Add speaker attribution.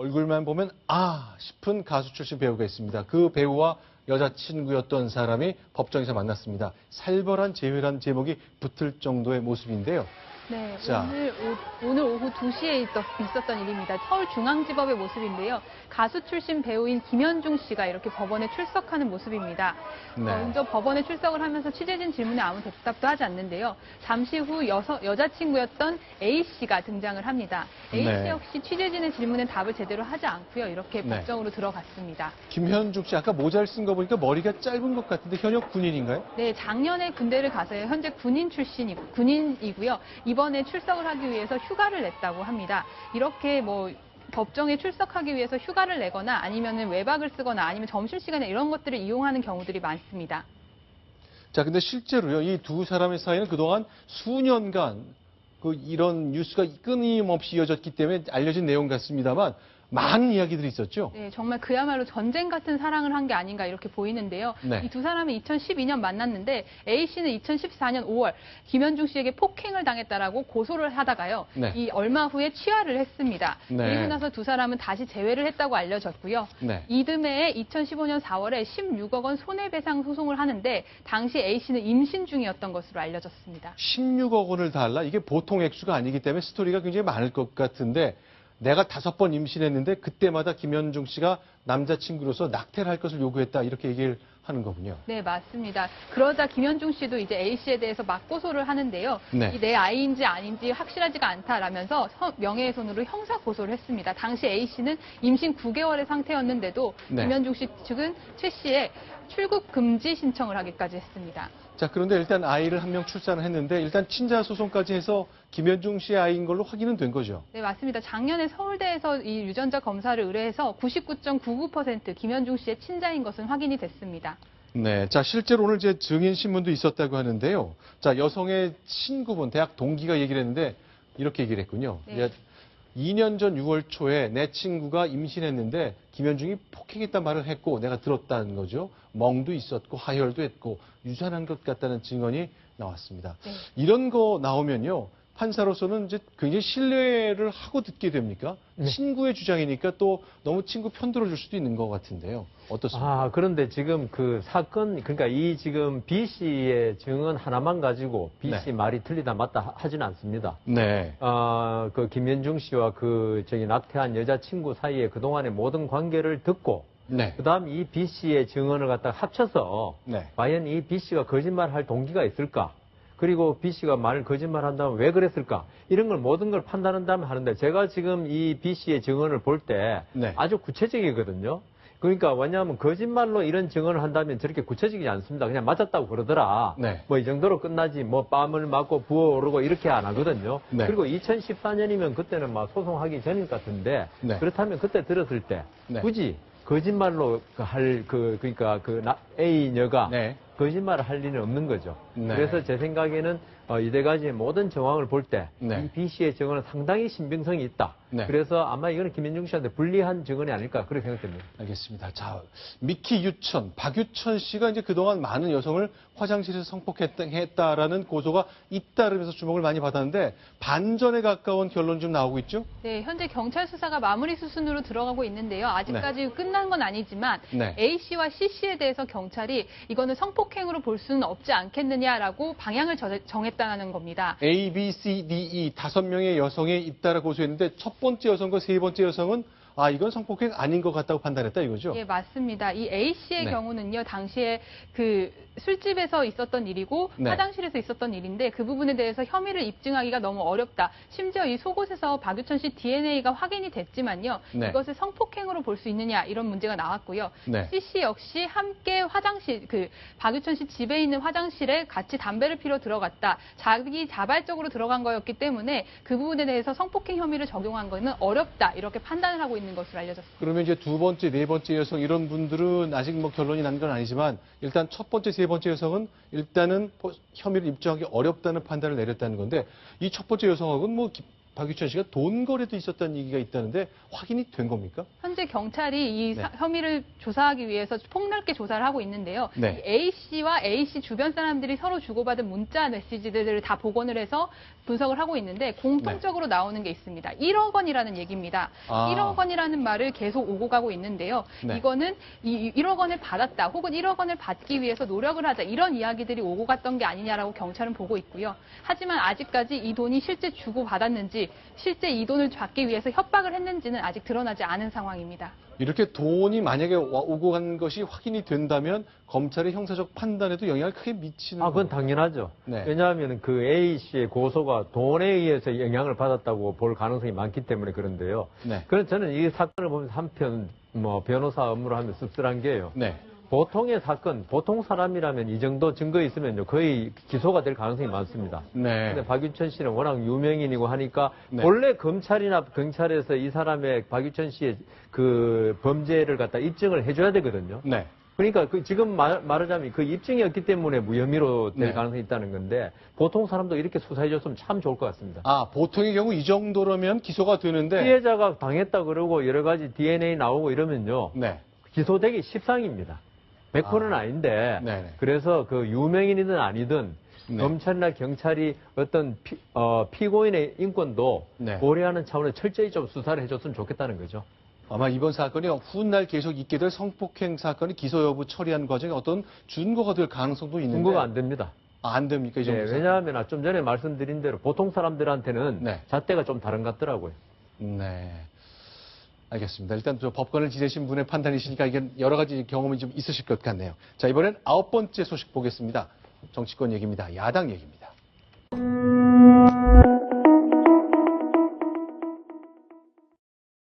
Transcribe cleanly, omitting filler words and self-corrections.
Speaker 1: 얼굴만 보면 아 싶은 가수 출신 배우가 있습니다. 그 배우와 여자친구였던 사람이 법정에서 만났습니다. 살벌한 재회란 제목이 붙을 정도의 모습인데요.
Speaker 2: 네,
Speaker 1: 자.
Speaker 2: 오늘 오후 2시에 있었던 일입니다. 서울중앙지법의 모습인데요. 가수 출신 배우인 김현중 씨가 이렇게 법원에 출석하는 모습입니다.
Speaker 1: 네.
Speaker 2: 먼저 법원에 출석을 하면서 취재진 질문에 아무 대답도 하지 않는데요. 잠시 후 여자친구였던 A 씨가 등장을 합니다. A 씨
Speaker 1: 네.
Speaker 2: 역시 취재진의 질문에 답을 제대로 하지 않고요. 이렇게
Speaker 1: 네.
Speaker 2: 법정으로 들어갔습니다.
Speaker 1: 김현중 씨 아까 모자를 쓴 거 보니까 머리가 짧은 것 같은데 현역 군인인가요?
Speaker 2: 네, 작년에 군대를 가서요. 현재 군인이고요. 이번에 출석을 하기 위해서 휴가를 냈다고 합니다. 이렇게 법정에 출석하기 위해서 휴가를 내거나 아니면 외박을 쓰거나 아니면 점심시간에 이런 것들을 이용하는 경우들이 많습니다.
Speaker 1: 자, 근데 실제로요, 이 두 사람의 사이는 그동안 수년간 이런 뉴스가 끊임없이 이어졌기 때문에 알려진 내용 같습니다만 많은 이야기들이 있었죠.
Speaker 2: 네, 정말 그야말로 전쟁 같은 사랑을 한 게 아닌가 이렇게 보이는데요.
Speaker 1: 네.
Speaker 2: 이 두 사람이 2012년 만났는데 A 씨는 2014년 5월 김현중 씨에게 폭행을 당했다라고 고소를 하다가요.
Speaker 1: 네.
Speaker 2: 이 얼마 후에 취하를 했습니다.
Speaker 1: 네.
Speaker 2: 그리고 나서 두 사람은 다시 재회를 했다고 알려졌고요.
Speaker 1: 네.
Speaker 2: 이듬해 2015년 4월에 16억 원 손해배상 소송을 하는데 당시 A 씨는 임신 중이었던 것으로 알려졌습니다.
Speaker 1: 16억 원을 달라? 이게 보통 액수가 아니기 때문에 스토리가 굉장히 많을 것 같은데 내가 5번 임신했는데 그때마다 김현중 씨가 남자친구로서 낙태를 할 것을 요구했다 이렇게 얘기를 하는 거군요.
Speaker 2: 네, 맞습니다. 그러자 김현중 씨도 이제 A 씨에 대해서 맞고소를 하는데요.
Speaker 1: 네.
Speaker 2: 이 내 아이인지 아닌지 확실하지가 않다라면서 명예훼손으로 형사 고소를 했습니다. 당시 A 씨는 임신 9개월의 상태였는데도
Speaker 1: 네.
Speaker 2: 김현중 씨 측은 최 씨의 출국 금지 신청을 하기까지 했습니다.
Speaker 1: 자, 그런데 일단 아이를 한 명 출산을 했는데 일단 친자 소송까지 해서 김현중 씨의 아이인 걸로 확인은 된 거죠.
Speaker 2: 네, 맞습니다. 작년에 서울대에서 이 유전자 검사를 의뢰해서 99.99% 김현중 씨의 친자인 것은 확인이 됐습니다.
Speaker 1: 네, 자 실제로 오늘 제 증인 신문도 있었다고 하는데요. 자 여성의 친구분, 대학 동기가 얘기를 했는데 이렇게 얘기를 했군요.
Speaker 2: 네.
Speaker 1: 2년 전 6월 초에 내 친구가 임신했는데 김현중이 폭행했단 말을 했고 내가 들었다는 거죠. 멍도 있었고 하혈도 했고 유산한 것 같다는 증언이 나왔습니다.
Speaker 2: 네.
Speaker 1: 이런 거 나오면요. 판사로서는 이제 굉장히 신뢰를 하고 듣게 됩니까?
Speaker 3: 네.
Speaker 1: 친구의 주장이니까 또 너무 친구 편 들어줄 수도 있는 것 같은데요. 어떻습니까?
Speaker 3: 그런데 지금 그 사건, 그러니까 이 지금 B 씨의 증언 하나만 가지고 B 씨
Speaker 1: 네.
Speaker 3: 말이 틀리다 맞다 하지는 않습니다.
Speaker 1: 네.
Speaker 3: 그 김현중 씨와 낙태한 여자친구 사이에 그동안의 모든 관계를 듣고,
Speaker 1: 네.
Speaker 3: 그 다음 이 B 씨의 증언을 갖다가 합쳐서,
Speaker 1: 네.
Speaker 3: 과연 이 B 씨가 거짓말할 동기가 있을까? 그리고 B 씨가 거짓말 한다면 왜 그랬을까? 이런 걸 모든 걸 판단한다면 하는데, 제가 지금 이 B 씨의 증언을 볼 때
Speaker 1: 네.
Speaker 3: 아주 구체적이거든요. 그러니까 왜냐하면 거짓말로 이런 증언을 한다면 저렇게 구체적이지 않습니다. 그냥 맞았다고 그러더라.
Speaker 1: 네.
Speaker 3: 이 정도로 끝나지 뺨을 맞고 부어오르고 이렇게 안 하거든요.
Speaker 1: 네.
Speaker 3: 그리고 2014년이면 그때는 소송하기 전일 것 같은데
Speaker 1: 네.
Speaker 3: 그렇다면 그때 들었을 때
Speaker 1: 네.
Speaker 3: 굳이 거짓말로 A녀가
Speaker 1: 네.
Speaker 3: 거짓말을 할 리는 없는 거죠.
Speaker 1: 네.
Speaker 3: 그래서 제 생각에는 이때 가지의 모든 정황을 볼 때 이
Speaker 1: 네.
Speaker 3: B 씨의 증언은 상당히 신빙성이 있다.
Speaker 1: 네.
Speaker 3: 그래서 아마 이거는 김현중 씨한테 불리한 증언이 아닐까 그렇게 생각됩니다.
Speaker 1: 알겠습니다. 자, 미키 유천, 박유천 씨가 이제 그동안 많은 여성을 화장실에서 성폭했다라는 고소가 잇따르면서 주목을 많이 받았는데 반전에 가까운 결론 좀 나오고 있죠?
Speaker 2: 네, 현재 경찰 수사가 마무리 수순으로 들어가고 있는데요. 아직까지 끝난 건 아니지만
Speaker 1: 네.
Speaker 2: A 씨와 C 씨에 대해서 경찰이 이거는 성폭행으로 볼 수는 없지 않겠느냐라고 방향을 정했다는 겁니다.
Speaker 1: A, B, C, D, E 5명의 여성에 잇따라 고소했는데 첫 번째 여성과 세 번째 여성은 이건 성폭행 아닌 것 같다고 판단했다 이거죠?
Speaker 2: 예, 맞습니다. 이 A 씨의
Speaker 1: 네.
Speaker 2: 경우는요, 당시에 그 술집에서 있었던 일이고
Speaker 1: 네.
Speaker 2: 화장실에서 있었던 일인데 그 부분에 대해서 혐의를 입증하기가 너무 어렵다. 심지어 이 속옷에서 박유천 씨 DNA가 확인이 됐지만요,
Speaker 1: 네.
Speaker 2: 이것을 성폭행으로 볼 수 있느냐 이런 문제가 나왔고요.
Speaker 1: 네.
Speaker 2: C 씨 역시 함께 박유천 씨 집에 있는 화장실에 같이 담배를 피러 들어갔다. 자기 자발적으로 들어간 거였기 때문에 그 부분에 대해서 성폭행 혐의를 적용한 거는 어렵다 이렇게 판단을 하고 있는 것으로 알려졌습니다.
Speaker 1: 그러면 이제 두 번째, 네 번째 여성 이런 분들은 아직 결론이 난 건 아니지만 일단 첫 번째, 세 번째 여성은 일단은 혐의를 입증하기 어렵다는 판단을 내렸다는 건데 이 첫 번째 여성하고는 박유천 씨가 돈 거래도 있었다는 얘기가 있다는데 확인이 된 겁니까?
Speaker 2: 현재 경찰이 이
Speaker 1: 네.
Speaker 2: 혐의를 조사하기 위해서 폭넓게 조사를 하고 있는데요.
Speaker 1: 네.
Speaker 2: 이 A 씨와 A 씨 주변 사람들이 서로 주고받은 문자 메시지들을 다 복원을 해서 분석을 하고 있는데 공통적으로 나오는 게 있습니다. 1억 원이라는 얘기입니다.
Speaker 1: 아.
Speaker 2: 1억 원이라는 말을 계속 오고 가고 있는데요.
Speaker 1: 네.
Speaker 2: 이거는 이 1억 원을 받았다 혹은 1억 원을 받기 위해서 노력을 하자 이런 이야기들이 오고 갔던 게 아니냐라고 경찰은 보고 있고요. 하지만 아직까지 이 돈이 실제 주고받았는지 실제 이 돈을 받기 위해서 협박을 했는지는 아직 드러나지 않은 상황입니다.
Speaker 1: 이렇게 돈이 만약에 오고 간 것이 확인이 된다면 검찰의 형사적 판단에도 영향을 크게 미치는
Speaker 3: 그건
Speaker 1: 겁니까?
Speaker 3: 당연하죠.
Speaker 1: 네.
Speaker 3: 왜냐하면 그 A 씨의 고소가 돈에 의해서 영향을 받았다고 볼 가능성이 많기 때문에 그런데요.
Speaker 1: 네.
Speaker 3: 그래서 저는 이 사건을 보면서 한편 변호사 업무를 하면 씁쓸한 게요.
Speaker 1: 네.
Speaker 3: 보통의 사건, 보통 사람이라면 이 정도 증거 있으면요 거의 기소가 될 가능성이 많습니다.
Speaker 1: 네.
Speaker 3: 근데 박유천 씨는 워낙 유명인이고 하니까
Speaker 1: 네.
Speaker 3: 본래 검찰이나 경찰에서 이 사람의 박유천 씨의 그 범죄를 갖다 입증을 해줘야 되거든요.
Speaker 1: 네.
Speaker 3: 그러니까 지금 말하자면 그 입증이 없기 때문에 무혐의로 될
Speaker 1: 네.
Speaker 3: 가능성이 있다는 건데 보통 사람도 이렇게 수사해줬으면 참 좋을 것 같습니다.
Speaker 1: 보통의 경우 이 정도라면 기소가 되는데.
Speaker 3: 피해자가 당했다 그러고 여러 가지 DNA 나오고 이러면요
Speaker 1: 네.
Speaker 3: 기소되기 십상입니다. 100%는 아닌데
Speaker 1: 네네.
Speaker 3: 그래서 그 유명인이든 아니든
Speaker 1: 네.
Speaker 3: 검찰이나 경찰이 어떤 피고인의 인권도
Speaker 1: 네.
Speaker 3: 고려하는 차원에서 철저히 좀 수사를 해줬으면 좋겠다는 거죠.
Speaker 1: 아마 이번 사건이 훗날 계속 있게 될 성폭행 사건의 기소 여부 처리하는 과정에 어떤 준거가 될 가능성도 있는데.
Speaker 3: 증거가 안 됩니다.
Speaker 1: 안 됩니까? 이 정도
Speaker 3: 네,
Speaker 1: 사건?
Speaker 3: 왜냐하면 좀 전에 말씀드린 대로 보통 사람들한테는
Speaker 1: 네.
Speaker 3: 잣대가 좀 다른 것 같더라고요.
Speaker 1: 네. 알겠습니다. 일단 저 법관을 지내신 분의 판단이시니까 이게 여러 가지 경험이 좀 있으실 것 같네요. 자, 이번엔 9번째 소식 보겠습니다. 정치권 얘기입니다. 야당 얘기입니다.